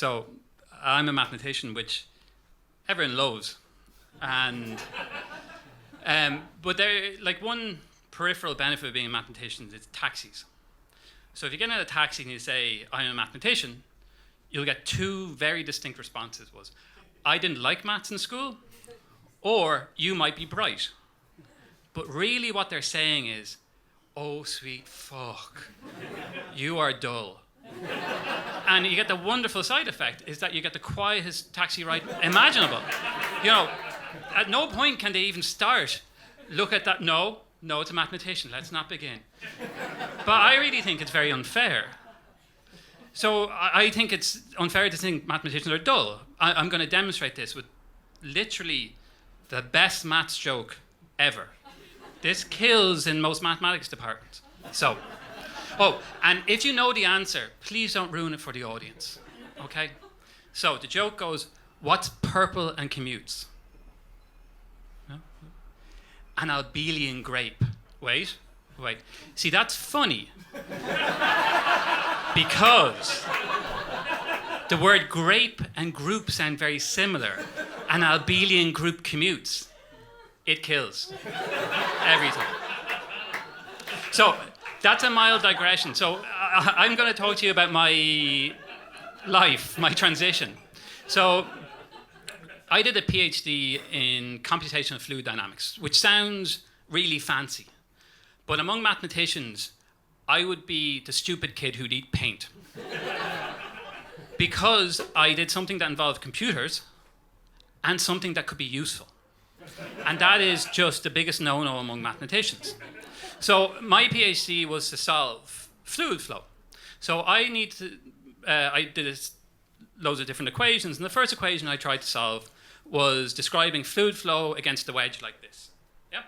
So I'm a mathematician, which everyone loves. And but there, like, one peripheral benefit of being a mathematician is taxis. So if you get in a taxi and you say, I'm a mathematician, you'll get two very distinct responses. Was, I didn't like maths in school, or you might be bright. But really what they're saying is, oh, sweet fuck, you are dull. And you get the wonderful side effect is that you get the quietest taxi ride imaginable. You know, at no point can they even start. Look at that. No, it's a mathematician. Let's not begin. But I really think it's very unfair. So I think it's unfair to think mathematicians are dull. I'm going to demonstrate this with literally the best maths joke ever. This kills in most mathematics departments. So, and if you know the answer, please don't ruin it for the audience. Okay? So the joke goes, what's purple and commutes? No? An abelian grape. Wait. See, that's funny. Because the word grape and group sound very similar. An abelian group commutes. It kills everything. So that's a mild digression. So I'm going to talk to you about my life, my transition. So I did a PhD in computational fluid dynamics, which sounds really fancy. But among mathematicians, I would be the stupid kid who'd eat paint. Because I did something that involved computers and something that could be useful. And that is just the biggest no-no among mathematicians. So my PhD was to solve fluid flow. So I did loads of different equations, and the first equation I tried to solve was describing fluid flow against a wedge like this. Yeah?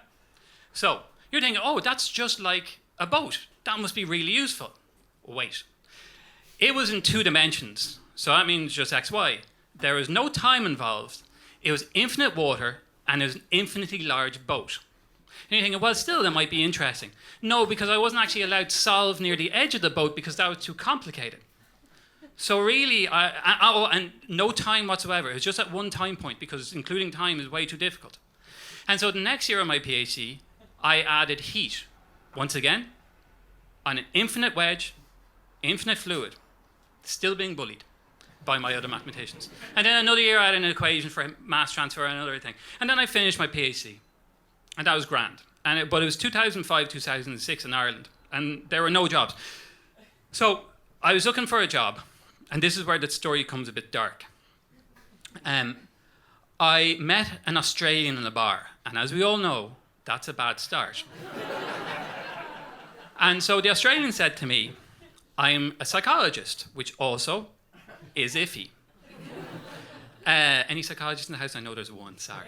So you're thinking, oh, that's just like a boat. That must be really useful. Wait. It was in 2 dimensions, so that means just x, y. There was no time involved. It was infinite water, and it was an infinitely large boat. And you're thinking, well, still, that might be interesting. No, because I wasn't actually allowed to solve near the edge of the boat because that was too complicated. So really, and no time whatsoever. It was just at one time point because including time is way too difficult. And so the next year of my PhD, I added heat. Once again, on an infinite wedge, infinite fluid, still being bullied by my other mathematicians. And then another year I had an equation for mass transfer and another thing. And then I finished my PhD. And that was grand. But it was 2005, 2006 in Ireland. And there were no jobs. So I was looking for a job. And this is where the story comes a bit dark. I met an Australian in a bar. And as we all know, that's a bad start. And so the Australian said to me, I'm a psychologist, which also is iffy. Any psychologists in the house? I know there's one, sorry.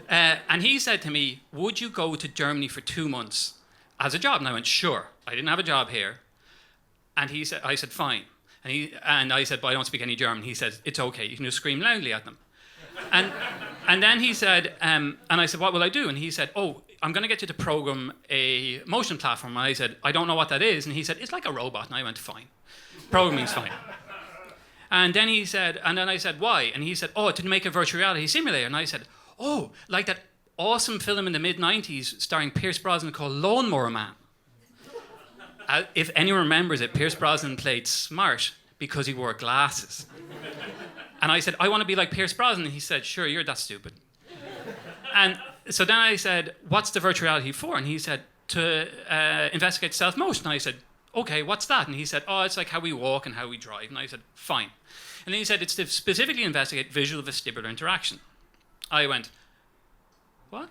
And he said to me, would you go to Germany for 2 months as a job? And I went, sure. I didn't have a job here. And I said, fine. And I said, but I don't speak any German. He said, it's okay. You can just scream loudly at them. And then he said, and I said, what will I do? And he said, oh, I'm going to get you to program a motion platform. And I said, I don't know what that is. And he said, it's like a robot. And I went, fine. Programming's fine. And then I said, why? And he said, oh, to make a virtual reality simulator. And I said, oh, like that awesome film in the mid-90s starring Pierce Brosnan called Lawnmower Man. If anyone remembers it, Pierce Brosnan played smart because he wore glasses. And I said, I want to be like Pierce Brosnan. And he said, sure, you're that stupid. And so then I said, what's the virtual reality for? And he said, to investigate self-motion. And I said, okay, what's that? And he said, oh, it's like how we walk and how we drive. And I said, fine. And then he said, it's to specifically investigate visual vestibular interaction. I went, what?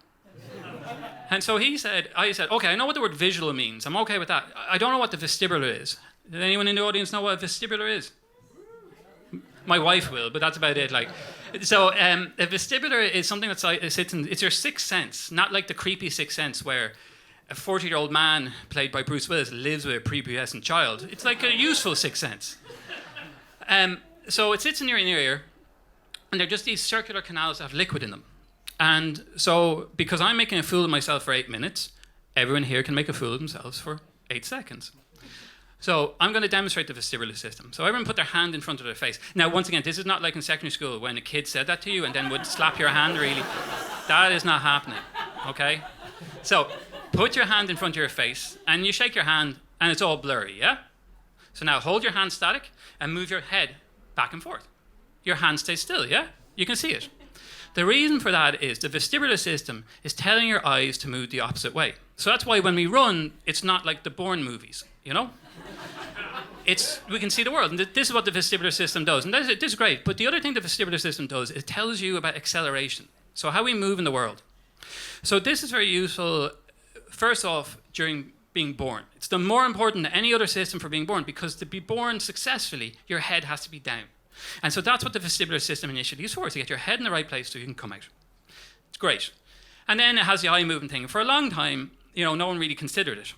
And so I said, okay, I know what the word visual means. I'm okay with that. I don't know what the vestibular is. Does anyone in the audience know what a vestibular is? My wife will, but that's about it. So a vestibular is something that sits in, it's your sixth sense, not like the creepy sixth sense where a 40-year-old man played by Bruce Willis lives with a prepubescent child. It's like a useful sixth sense. So it sits in your inner ear, and they're just these circular canals that have liquid in them. And so, because I'm making a fool of myself for 8 minutes, everyone here can make a fool of themselves for 8 seconds. So I'm going to demonstrate the vestibular system. So everyone put their hand in front of their face. Now, once again, this is not like in secondary school when a kid said that to you and then would slap your hand really. That is not happening, okay? So put your hand in front of your face and you shake your hand and it's all blurry, yeah? So now hold your hand static and move your head back and forth. Your hand stays still, yeah? You can see it. The reason for that is the vestibular system is telling your eyes to move the opposite way. So that's why when we run, it's not like the Bourne movies, you know? We can see the world, and this is what the vestibular system does. And this is great, but the other thing the vestibular system does, it tells you about acceleration. So how we move in the world. So this is very useful, first off, during being born. It's the more important than any other system for being born, because to be born successfully, your head has to be down. And so that's what the vestibular system initially is for, to get your head in the right place so you can come out. It's great. And then it has the eye movement thing. For a long time, no one really considered it.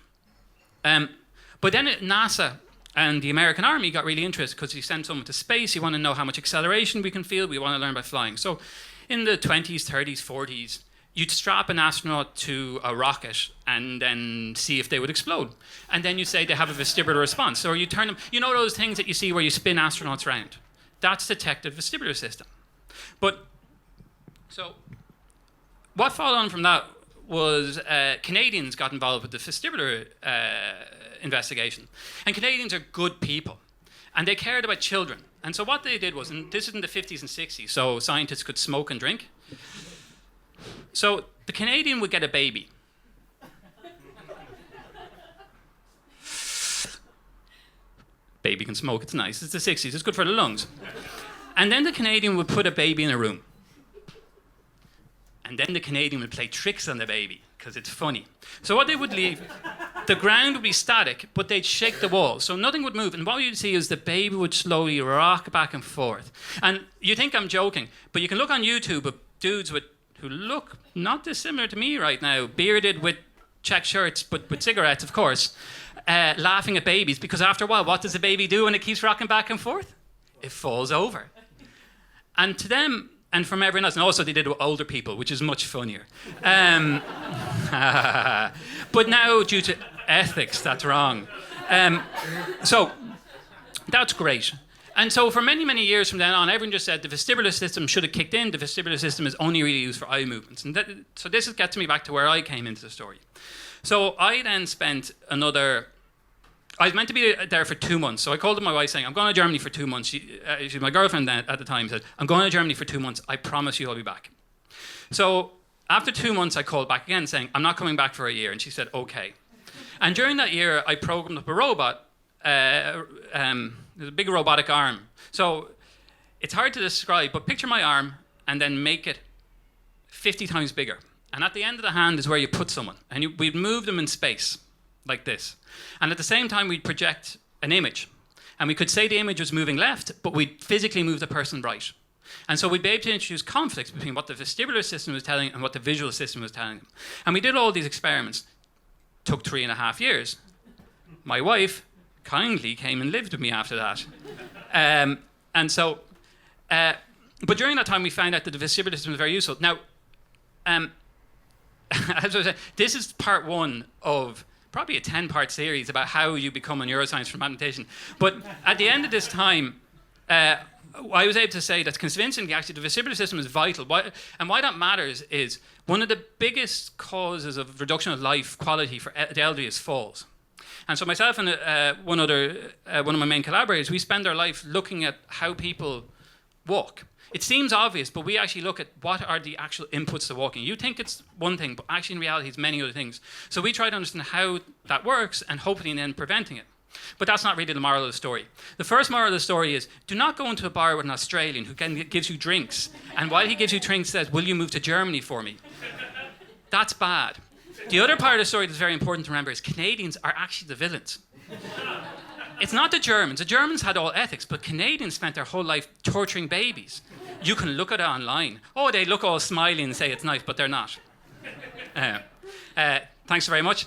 But then NASA and the American Army got really interested because you send someone to space, you want to know how much acceleration we can feel, we want to learn by flying. So in the 20s, 30s, 40s, you'd strap an astronaut to a rocket and then see if they would explode. And then you'd say they have a vestibular response. Or you turn them, those things that you see where you spin astronauts around? That's the detective vestibular system. So what followed on from that was Canadians got involved with the vestibular investigation. And Canadians are good people. And they cared about children. And so what they did was, and this is in the 50s and 60s, so scientists could smoke and drink. So the Canadian would get a baby. Baby can smoke, it's nice. It's the 60s, it's good for the lungs. And then the Canadian would put a baby in a room. And then the Canadian would play tricks on the baby, because it's funny. So what they would leave, the ground would be static, but they'd shake the wall, so nothing would move. And what you'd see is the baby would slowly rock back and forth. And you think I'm joking, but you can look on YouTube of dudes who look not dissimilar to me right now, bearded with check shirts, but with cigarettes, of course, laughing at babies, because after a while, what does a baby do when it keeps rocking back and forth? It falls over. And to them, and from everyone else, and also they did it with older people, which is much funnier. But now, due to ethics, that's wrong. So that's great. And so for many, many years from then on, everyone just said the vestibular system should have kicked in. The vestibular system is only really used for eye movements. And so this gets me back to where I came into the story. So I then spent I was meant to be there for 2 months. So I called up my wife saying, I'm going to Germany for 2 months. She was my girlfriend then at the time, said, I'm going to Germany for 2 months. I promise you I'll be back. So after 2 months, I called back again saying, I'm not coming back for a year. And she said, okay. And during that year, I programmed up a robot. There's a big robotic arm. So it's hard to describe, but picture my arm and then make it 50 times bigger. And at the end of the hand is where you put someone. And we'd move them in space, like this. And at the same time, we'd project an image. And we could say the image was moving left, but we'd physically move the person right. And so we'd be able to introduce conflicts between what the vestibular system was telling and what the visual system was telling them. And we did all these experiments. Took 3.5 years. My wife kindly came and lived with me after that. But during that time, we found out that the vestibular system was very useful. Now, as I was saying, this is part one of probably a 10-part series about how you become a neuroscience from mathematician. But at the end of this time, I was able to say that convincingly, actually, the vestibular system is vital. And why that matters is one of the biggest causes of reduction of life quality for the elderly is falls. And so myself and one of my main collaborators, we spend our life looking at how people walk. It seems obvious, but we actually look at what are the actual inputs to walking. You think it's one thing, but actually in reality it's many other things. So we try to understand how that works and hopefully then preventing it. But that's not really the moral of the story. The first moral of the story is, do not go into a bar with an Australian who gives you drinks, and while he gives you drinks says, will you move to Germany for me? That's bad. The other part of the story that's very important to remember is Canadians are actually the villains. It's not the Germans. The Germans had all ethics, but Canadians spent their whole life torturing babies. You can look at it online. Oh, they look all smiley and say it's nice, but they're not. Thanks very much.